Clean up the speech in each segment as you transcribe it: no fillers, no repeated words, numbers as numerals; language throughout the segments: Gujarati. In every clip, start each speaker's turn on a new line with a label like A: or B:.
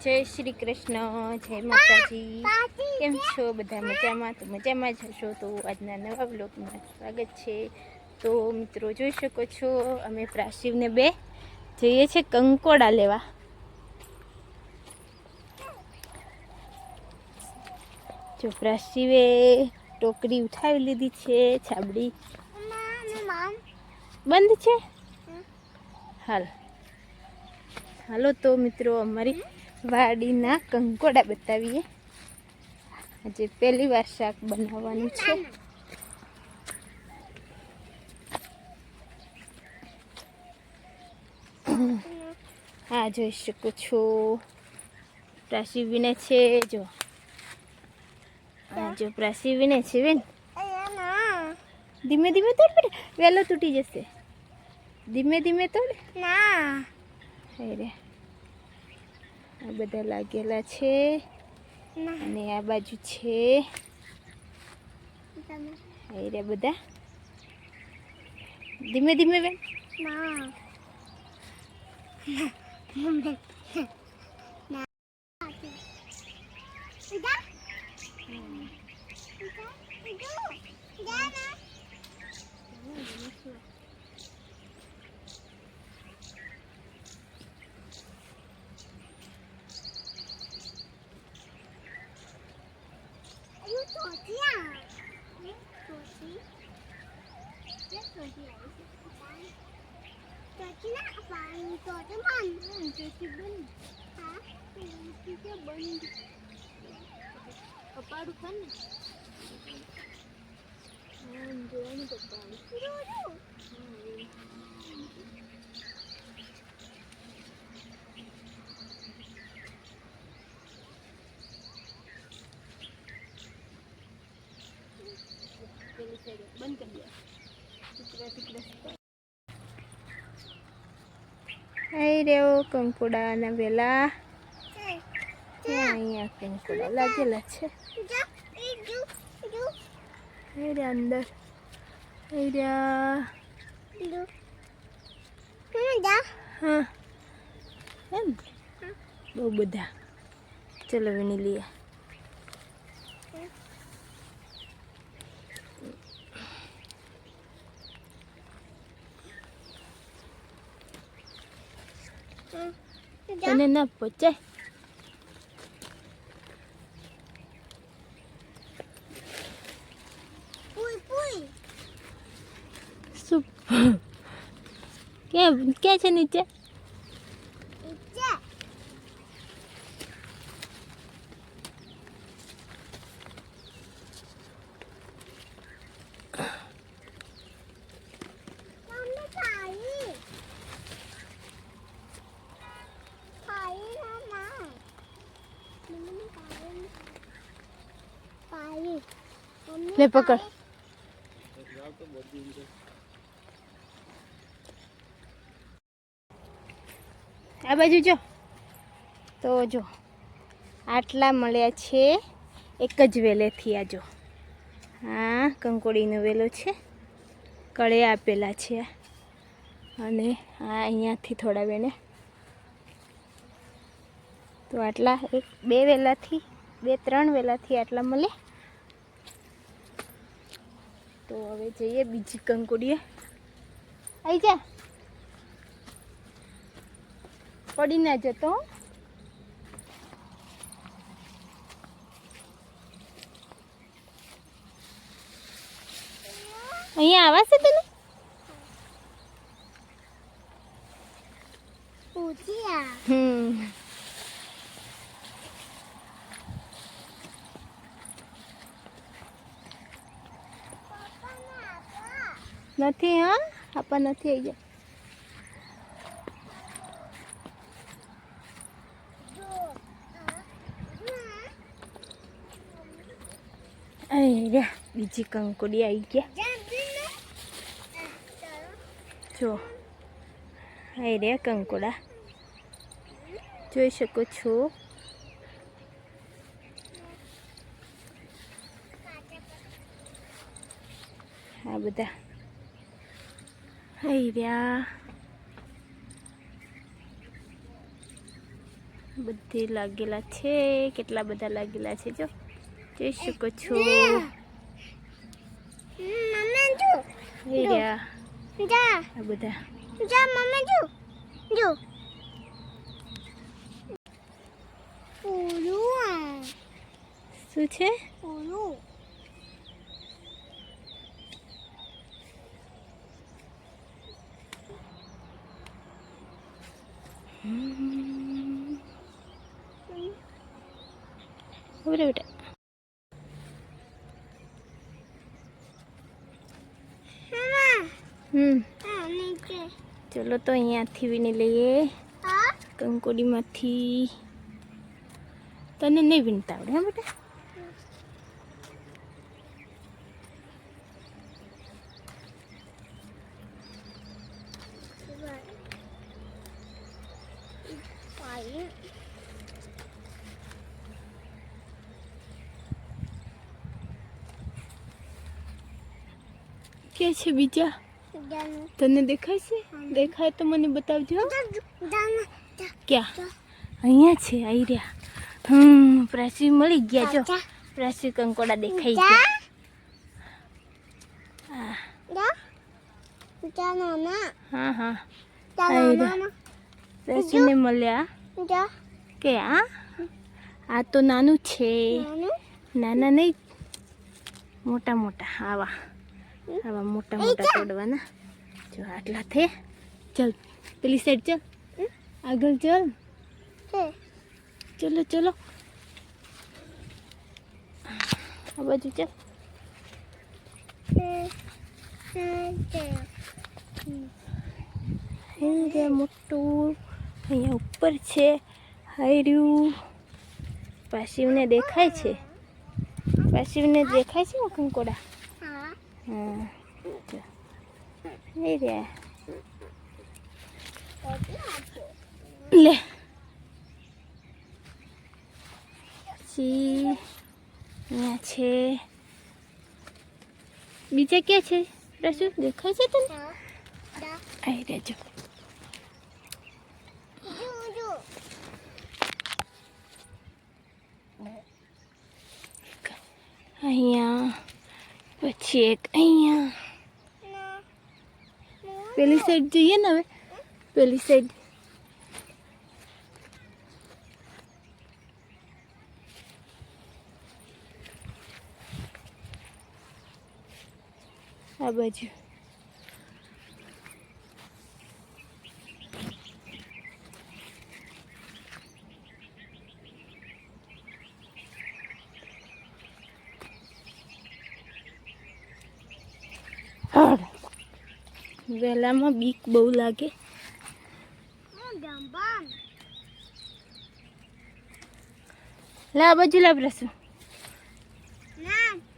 A: જય શ્રી કૃષ્ણ, જય માતાજી। કેમ છો બધા? મજામાં? તો મજામાં જ હશો। તો આજના નવા બ્લોગમાં સ્વાગત છે। તો મિત્રો જોઈ શકો છો, અમે પ્રાશિવને બે જઈએ છે કંકોડા લેવા। જો પ્રાશિવે ટોકરી ઉઠાવી લીધી છે। છાબડી બંધ છે। હાલો તો મિત્રો અમારી વાડીના કંકોડા બતાવીએ। આજે પહેલી વાર શાક બનાવવાનું છે। હા જોઈ શકો છો, પ્રાશિવીને છે। જો હા જો પ્રાશિવીને છે બેન, ધીમે ધીમે તોડ, બેટા વેલો તૂટી જશે। ધીમે ધીમે તોડ ના। રે આ બધા લાગેલા છે અને આ બાજુ છે રે બધા। ધીમે ધીમે બેન ના। કપાડું ખા ને જોવાનું કપાડું બંધ કરી દે ટુકડા ટુકડા। અહીં રેવો કંકોડાના વેલા, અહીંયા કંકોડા લાગેલા છે। અંદર હા એમ બહુ બધા। ચલો વિની લઈએ। તને ના પહોંચાય। શું ક્યાં ક્યાં છે નીચે? લે પકડ। આ બાજુ જો, તો જો આટલા મળ્યા છે એક જ વેલેથી। આ જો હા કંકોડીનો વેલો છે, કળે આપેલા છે અને આ અહીંયાથી થોડા વેને। તો આટલા એક બે વેલાથી, બે ત્રણ વેલાથી આટલા મળે। તો હવે જઈએ બીજી કંકોડીએ। આવી જા, પડી ના જતો। અહીંયા આવાશે તને? નથી હા આપા નથી આવી જાય। અહીં રે બીજી કંકોડી આવી ગયા। જો અહીં રે કંકોડા જોઈ શકો છો। આ બધા અહીં રહ્યા। બધે લાગેલા છે, કેટલા બધા લાગેલા છે જો જોઈ શકો છો. આ બધા શું છે? બેટા ચલો તો અહીંયાથી વીણી લઈએ કંકોડીમાંથી. તને નહીં વીણતા આવડે? હા બેટા ક્યાં છે બીજા? તને દેખાય છે? દેખાય તો મને બતાવજો. ક્યાં? અહીંયા છે. આવી રહ્યા. પ્રાસી મળી ગયા જો. પ્રાસી કંકોડા દેખાઈ ગયા. હા હા પ્રાસીને મળ્યા કે આ તો નાનું છે. નાના નહીં, મોટા મોટા આવા મોટા મોટા તોડવાના જો. આટલા થયા. ચલ પેલી સાઈડ ચલ, આગળ ચલ. ચલો ચલો આ બાજુ ચલ. મોટું અહીંયા ઉપર છે. હાર્યું પાસીવને દેખાય છે. પાસીવને દેખાય છે ને કંકોડા. હા એ રહ્યા. લે પછી અહીંયા છે. બીજા ક્યાં છે? રસુ દેખાય છે તને? આવી રહેજો. અહીંયા પછી એક અહીંયા. પેલી સાઈડ જઈએ ને હવે. પેલી સાઈડ આ બાજુ વેલામાં બીક બહુ લાગે. લા બાજુ લા બ્રશું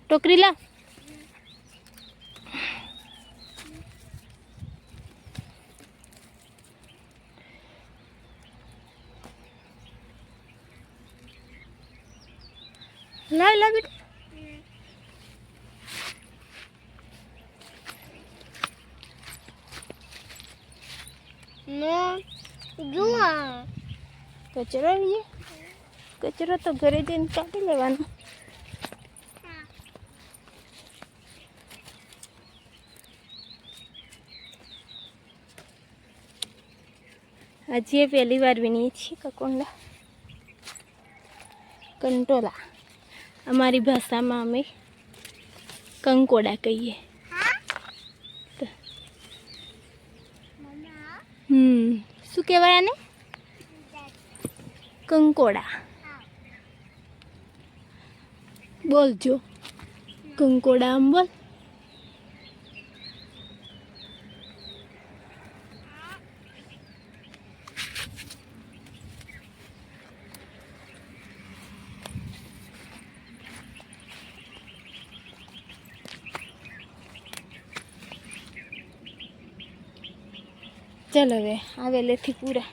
A: ટોકરી લા. લા લા બેટા. કચરો આવીએ. કચરો તો ઘરે જઈને કાઢી લેવાનો. આજે પહેલી વાર વીણીએ છીએ કકોંડા. કંટોલા અમારી ભાષામાં અમે કંકોડા કહીએ. શું કહેવાય આને? કંકોડા. બોલજો કંકોડા આમ બોલ. ચાલો હવે આવેલેથી પૂરા.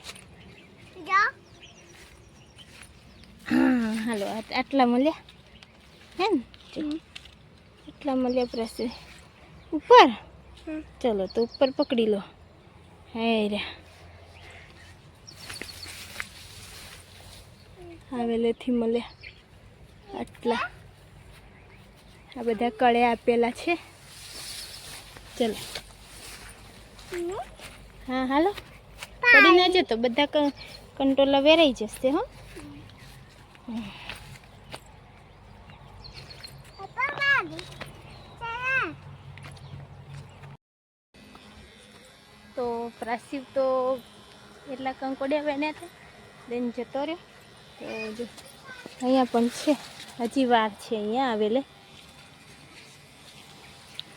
A: હા હાલો આટલા મળ્યા હે ને? આટલા મળ્યા પ્રસે ઉપર. ચલો તો ઉપર પકડી લો. હે રે આવેલેથી મળ્યા આટલા. આ બધા કળે આપેલા છે. ચલો હા હાલો, પડી ના જતો, બધા કંટોલા વેરાઈ જશે. હો તો પ્રાસીવ તો એટલા કંકોડિયા વેણ્યા હતા, લઈને જતો રહ્યો. તો જો અહીંયા પણ છે, હજી વાર છે અહીંયા આવેલે,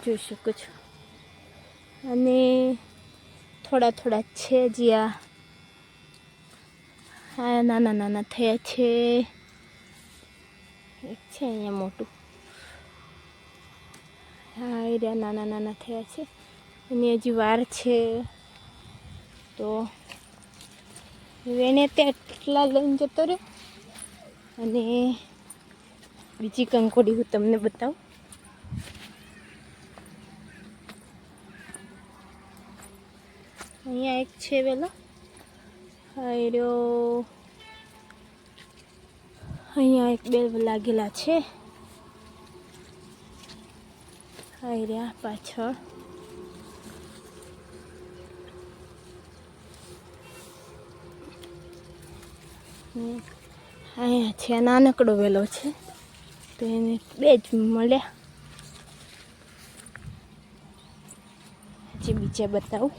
A: જોઈ શકો છો. અને થોડા થોડા છે જ્યાં આ નાના નાના થયા છે. એક છે અહીંયા મોટું, હા એ રહ્યા નાના નાના થયા છે. એની હજી વાર છે. તો વેણે તેટલા લઈને જતો રહ્યો. અને બીજી કંકોડી હું તમને બતાવું. અહીંયા એક છે વેલો, રહ્યો. અહીંયા એક બે લાગેલા છે. હાઈ રહ્યા પાછળ. અહીંયા છે નાનકડો વેલો છે, તો એને બે જ મળ્યા. હજી બીજા બતાવું.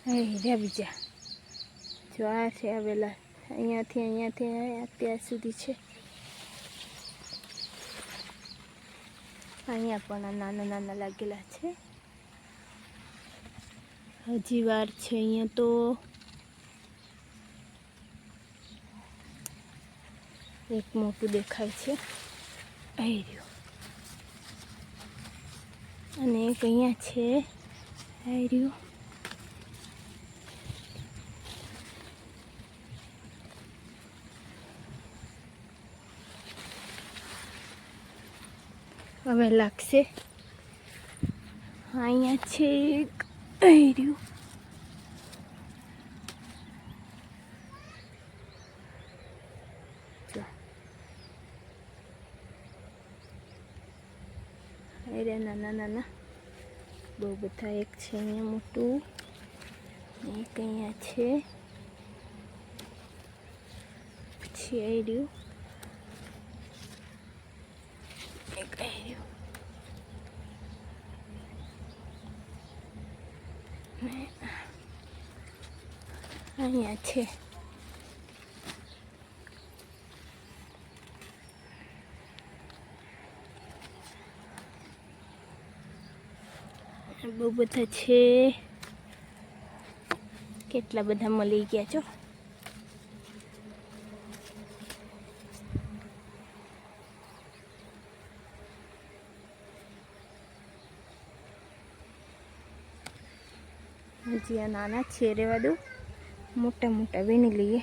A: રહ્યા બીજા જો આ છે આવેલા, અહીંયાથી અત્યાર સુધી છે. અહીંયા પણ નાના નાના લાગેલા છે. હજી વાર છે. અહીંયા તો એક મોટું દેખાય છે, અહીં રહ્યું. અને એક અહીંયા છે, અહીં રહ્યું. હવે લાગશે. અહીંયા છે એક, અહીં રહ્યું. અહીં નાના નાના બહુ બધા. એક છે અહીંયા મોટું, એક અહીંયા છે, પછી અહીં રહ્યું, એક અહીં રહ્યું. અહીંયા છે. બહુ બધા છે. કેટલા બધા મળી ગયા છો. હજી આ નાના છે, રહેવા દો. મોટા મોટા વીણી લઈએ.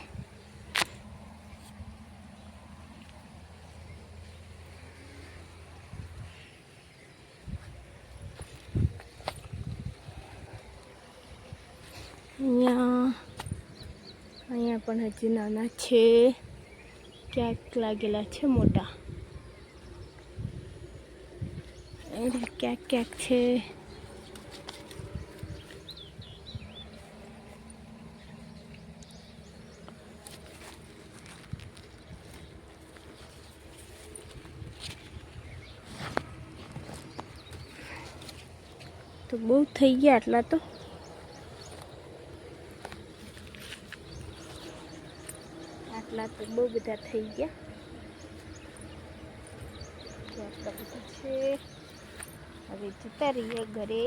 A: અહીંયા પણ હજી નાના છે, ક્યાંક લાગેલા છે મોટા. ક્યાંક ક્યાંક છે. તો બહુ થઈ ગયા આટલા તો. આટલા તો બહુ બધા થઈ ગયા. આટલા બધા છે. હવે જતા રહીએ ઘરે.